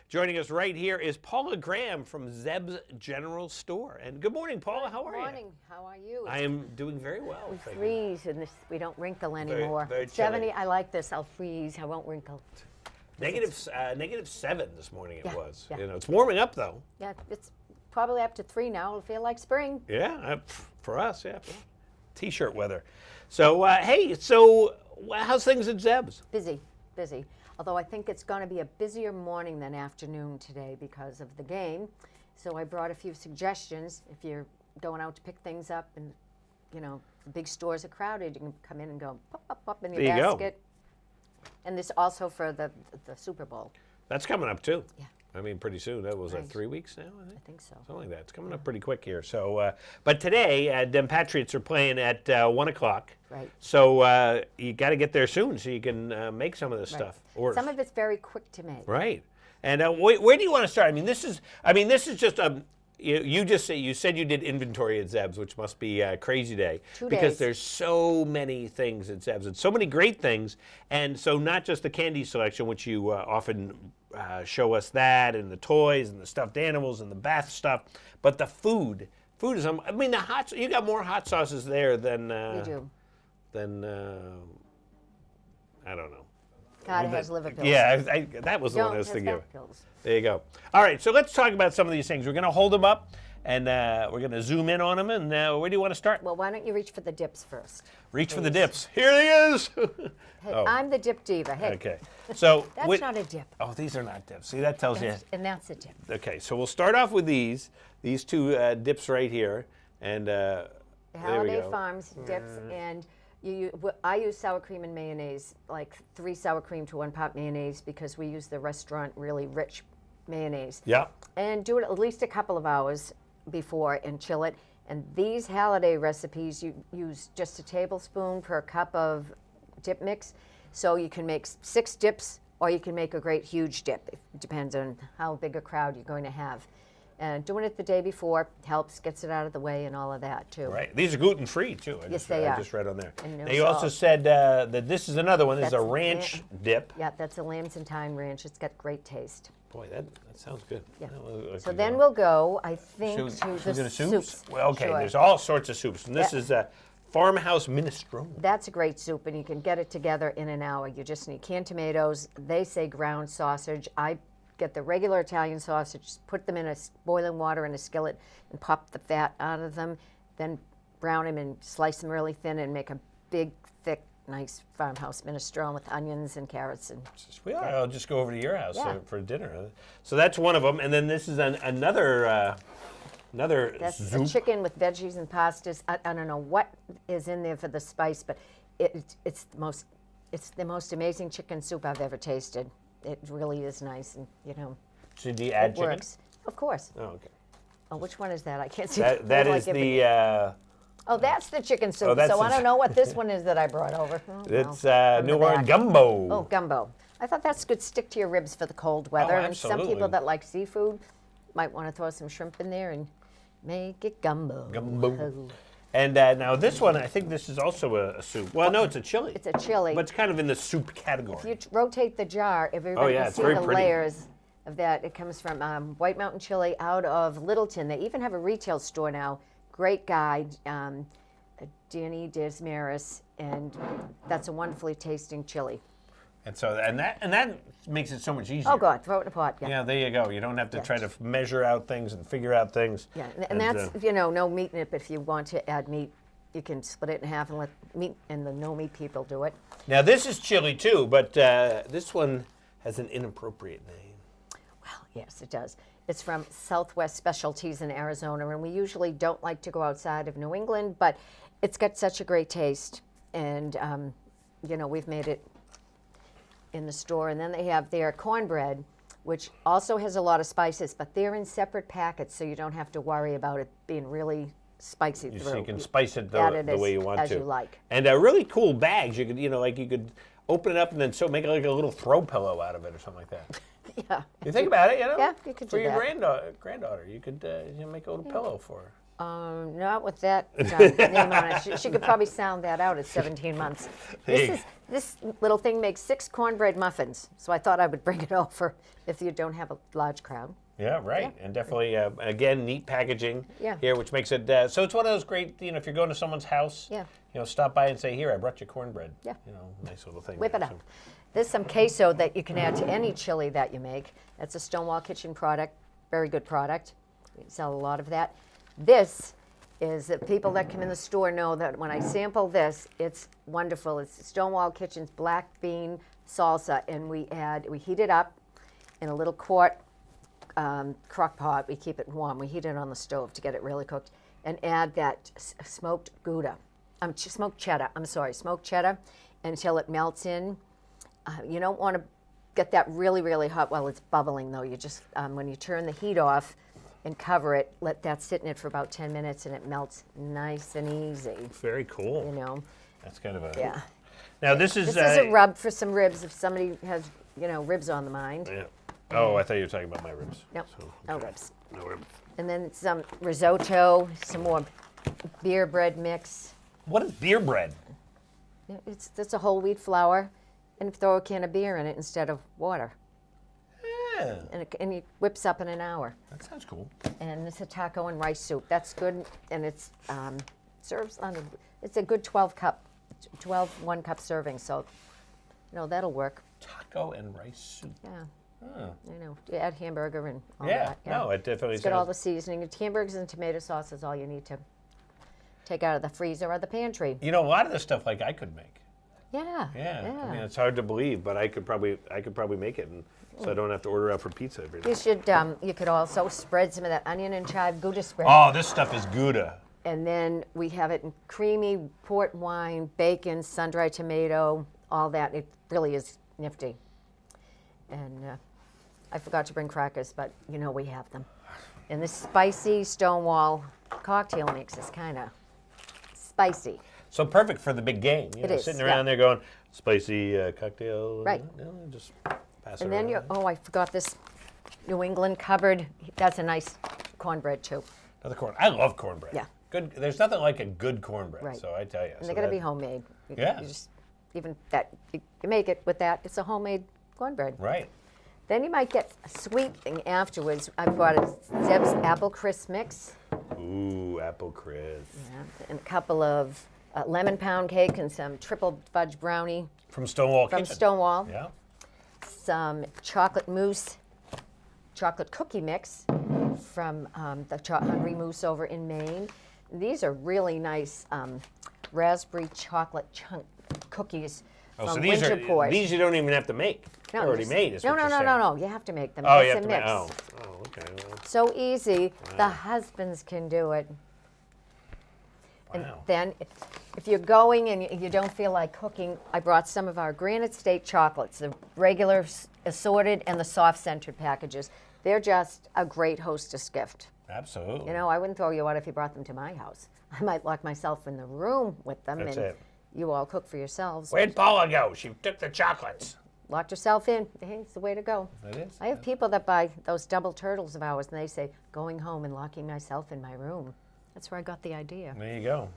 Joining us right here is Paula Graham from Zeb's General Store. And good morning, Paula. How are you? Good morning. How are you? I am doing very well. We freeze and we don't wrinkle anymore. Very 70, I like this. I'll freeze. I won't wrinkle. -7 this morning it was. Yeah. You know, it's warming up though. Yeah, it's probably up to 3 now. It'll feel like spring. Yeah, for us, yeah. T-shirt weather. So, hey, so how's things at Zeb's? Busy. Although I think it's going to be a busier morning than afternoon today because of the game. So I brought a few suggestions. If you're going out to pick things up and, you know, the big stores are crowded, you can come in and go pop in your There you go. basket. And this also for the Super Bowl. That's coming up too. Yeah. I mean, pretty soon. That was Right. 3 weeks now, I think so. Something like that. It's coming up pretty quick here. So, but today, them Patriots are playing at 1 o'clock. Right. So you got to get there soon so you can make some of this stuff. Or Some of it's very quick to make. right. And where do you want to start? I mean, this is just a. You said you did inventory at Zeb's, which must be a crazy day. 2 because days. there's so many things at Zeb's and so many great things. And so not just the candy selection, which you often show us that, and the toys and the stuffed animals and the bath stuff, but the food. Food is, I mean, you got more hot sauces there than. We do. Than, I don't know. God has liver pills. Yeah, that was the one I was thinking of. There you go. All right, so let's talk about some of these things. We're going to hold them up, and we're going to zoom in on them. And where do you want to start? Well, why don't you reach for the dips first? Reach for the dips. Here he is. Hey, I'm the dip diva. Hey, Okay. So that's not a dip. Oh, these are not dips. See, that tells you. And that's a dip. Okay, so we'll start off with these two dips right here, and there we Holiday go. Farms dips, and I use sour cream and mayonnaise, like 3 sour cream to 1 pot mayonnaise, because we use the restaurant really rich mayonnaise. Yeah. And do it at least a couple of hours before and chill it. And these holiday recipes, you use just a tablespoon per cup of dip mix. So you can make 6 dips, or you can make a great huge dip. It depends on how big a crowd you're going to have. And doing it the day before helps, gets it out of the way and all of that, too. Right. These are gluten-free, too. They are. I just read on there. And no They also salt. said that this is another one. This is a That's ranch dip. Yeah, that's a lambs and thyme ranch. It's got great taste. Boy, that sounds good. Yeah. Well, So then we'll go, I think, Should to we the go to soups. Well, okay, Sure. there's all sorts of soups. And this Yeah. is Farmhouse Minestrone. That's a great soup, and you can get it together in an hour. You just need canned tomatoes. They say ground sausage. I get the regular Italian sausage, put them in boiling water in a skillet, and pop the fat out of them. Then brown them and slice them really thin and make a big, thick, nice farmhouse minestrone with onions and carrots. And I'll just go over to your house Yeah. for dinner. So that's one of them. And then this is another that's soup. a chicken with veggies and pastas. I don't know what is in there for the spice, but it's the most amazing chicken soup I've ever tasted. It really is nice, and So do you add it chicken? works. Of course. Oh, okay. Oh, which one is that? I can't see. That What do I is give it? the Oh, that's the chicken soup. Oh, that's so the I don't know what this one is that I brought over. Oh, it's well, from New the Orleans back. gumbo. Oh, gumbo. I thought that's good. Stick to your ribs for the cold weather. And some absolutely. people that like seafood might want to throw some shrimp in there and make it gumbo. Gumbo. Oh. And now this one, I think this is also a soup. Well, no, it's a chili. It's a chili. But it's kind of in the soup category. If you rotate the jar, everybody yeah, can it's see very the pretty. layers of that. It comes from White Mountain Chili out of Littleton. They even have a retail store now. Great guy, Danny Desmaris, and that's a wonderfully tasting chili. And so that makes it so much easier. Oh, God, throw it in a pot. Yeah. Yeah, there you go. You don't have to try to measure out things and figure out things. Yeah, and that's, no meat in it, but if you want to add meat, you can split it in half and let meat and the no meat people do it. Now, this is chili too, but this one has an inappropriate name. Well, yes, it does. It's from Southwest Specialties in Arizona, and we usually don't like to go outside of New England, but it's got such a great taste, and, we've made it in the store. And then they have their cornbread, which also has a lot of spices, but they're in separate packets, so you don't have to worry about it being really spicy through. So you can spice it add the way you want as to. you like. And really cool bags. You could, you could open it up and then make like a little throw pillow out of it or something like that. Yeah. You think about it, Yeah, you could for do your that. granddaughter, you could make a little pillow for her. Not with that name on it. She could probably sound that out at 17 months. This little thing makes 6 cornbread muffins, so I thought I would bring it over if you don't have a large crowd. Yeah, right. And definitely, again, neat packaging Yeah. here, which makes it, so it's one of those great, if you're going to someone's house, Yeah. Stop by and say, here, I brought you cornbread. Yeah. Nice little thing. Whip there, it up. There's some queso that you can add to any chili that you make. That's a Stonewall Kitchen product, very good product. We sell a lot of that. This is that people that come in the store know that when I sample this, it's wonderful. It's Stonewall Kitchen's black bean salsa, and we heat it up in a little quart crock pot. We keep it warm. We heat it on the stove to get it really cooked, and add that smoked Gouda, smoked cheddar. Smoked cheddar until it melts in. You don't want to get that really, really hot while it's bubbling, though. You just when you turn the heat off and cover it, let that sit in it for about 10 minutes, and it melts nice and easy. Very cool. That's kind of a... Yeah. Now, this is a rub for some ribs if somebody has, ribs on the mind. Yeah. Oh, I thought you were talking about my ribs. Nope, So, no okay. ribs. No ribs. And then some risotto, some more beer bread mix. What is beer bread? It's a whole wheat flour, and throw a can of beer in it instead of water. Yeah, And it whips up in an hour. that sounds cool. And it's a taco and rice soup. That's good, and it's serves on it's a good 12 1-cup serving, so that'll work. Taco and rice soup. Yeah. Oh. You add hamburger and all Yeah, that. no, it definitely It's got all sounds... the seasoning. It's hamburgers and tomato sauce is all you need to take out of the freezer or the pantry. A lot of this stuff, I could make. Yeah. Yeah. I mean, it's hard to believe, but I could probably make it, and so I don't have to order out for pizza every day. You could also spread some of that onion and chive Gouda spread. Oh, this stuff is Gouda. And then we have it in creamy port wine, bacon, sun-dried tomato, all that. It really is nifty. And I forgot to bring crackers, but we have them. And this spicy Stonewall cocktail mix is kind of spicy. So perfect for the big game. It is, Sitting yeah. around there going, spicy cocktail. Right. Just pass it And then around. I forgot this New England cupboard. That's a nice cornbread too. Another corn. I love cornbread. Yeah. Good. There's nothing like a good cornbread. Right. So I tell you. And they're going to be homemade. Yeah. You just, even that, you make it with that. It's a homemade cornbread. Right. Then you might get a sweet thing afterwards. I bought a Zeb's apple crisp mix. Ooh, apple crisp. Yeah, and a couple of lemon pound cake and some triple fudge brownie From Stonewall from Kitchen. Stonewall. Yeah. Some chocolate mousse, chocolate cookie mix from the Hungry Moose over in Maine. These are really nice raspberry chocolate chunk cookies Oh, from so these Winterport. are these you don't even have to make. They're already made. Is No, what no, you're no, saying. no, no. You have to make them. Oh, It's you a have to make. mix. Oh, okay. Well, So easy. The husbands can do it. And wow. then if you're going and you don't feel like cooking, I brought some of our Granite State chocolates, the regular assorted and the soft centered packages. They're just a great hostess gift. Absolutely. I wouldn't throw you out if you brought them to my house. I might lock myself in the room with them That's and it. you all cook for yourselves. Where'd Paula go? She took the chocolates. Locked yourself in. Hey, it's the way to go. It is. I have people that buy those double turtles of ours and they say, going home and locking myself in my room. That's where I got the idea. There you go.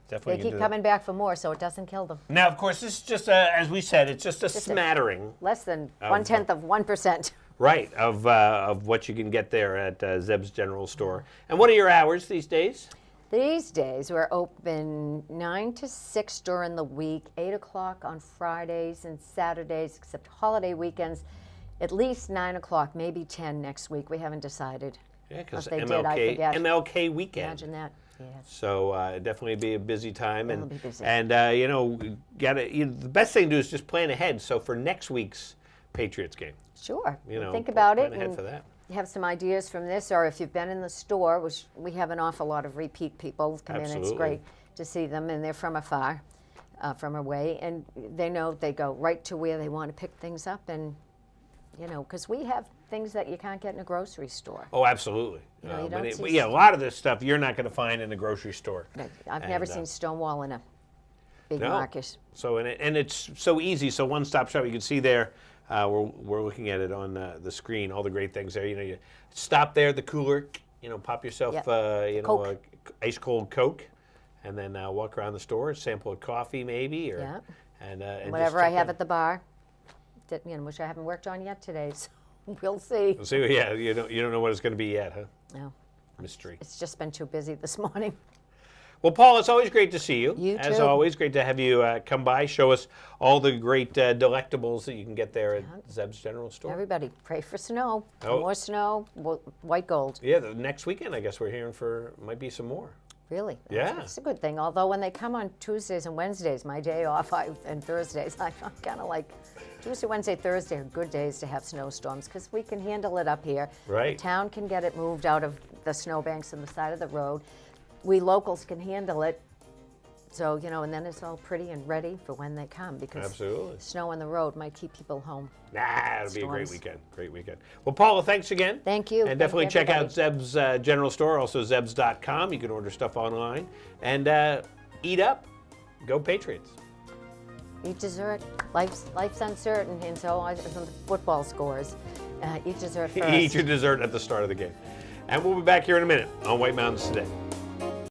Definitely. They can keep do coming back for more, so it doesn't kill them. that. Now, of course, this is just as we said, it's just a smattering, Less than 1/10 of 1%. right, of what you can get there at Zeb's General Store. And what are your hours these days? These days, we're open 9 to 6 during the week, 8 o'clock on Fridays and Saturdays, except holiday weekends, at least 9 o'clock, maybe 10 next week. We haven't decided. Yeah, because If they did, I forget. MLK weekend. Imagine that. Yes. So definitely be a busy time, It'll be busy. and the best thing to do is just plan ahead. So for next week's Patriots game, Sure. Think pl- about plan it ahead and for that. have some ideas from this, or if you've been in the store, which we have an awful lot of repeat people come in. It's Absolutely. great to see them, and they're from afar, from away, and they know they go right to where they want to pick things up, and because we have things that you can't get in a grocery store. Oh, absolutely. You don't But see a lot of this stuff you're not going to find in the grocery store. I've never And, seen Stonewall in a big No. market. So and it's so easy. So one-stop shop. You can see there. We're looking at it on the screen. All the great things there. You stop there at the cooler. Pop yourself. Yep. A Coke. ice cold Coke, and then walk around the store, sample a coffee maybe, or Yeah. and Whatever just I check have in. at the bar, that, which I haven't worked on yet today, so we'll see. So yeah, you don't know what it's going to be yet, huh? No, Mystery. it's just been too busy this morning. Well, Paul, it's always great to see you. You As too. always, great to have you come by, show us all the great delectables that you can get there at Zeb's General Store. Everybody, pray for snow. Oh. More snow, white gold. Yeah, the next weekend, I guess we're hearing might be some more. Really? Yeah. That's a good thing. Although when they come on Tuesdays and Wednesdays, my day off, and Thursdays, I'm kind of like, Tuesday, Wednesday, Thursday are good days to have snowstorms because we can handle it up here. Right. The town can get it moved out of the snowbanks on the side of the road. We locals can handle it. So, and then it's all pretty and ready for when they come because Absolutely. snow on the road might keep people home. It'll be a great Storms. weekend. Great weekend. Well, Paula, thanks again. Thank you. And Thank definitely you, check out everybody. Zeb's General Store, also zebs.com. You can order stuff online. And eat up. Go Patriots. Eat dessert. Life's uncertain, and so as the football scores. Eat dessert first. Eat your dessert at the start of the game. And we'll be back here in a minute on White Mountains Today.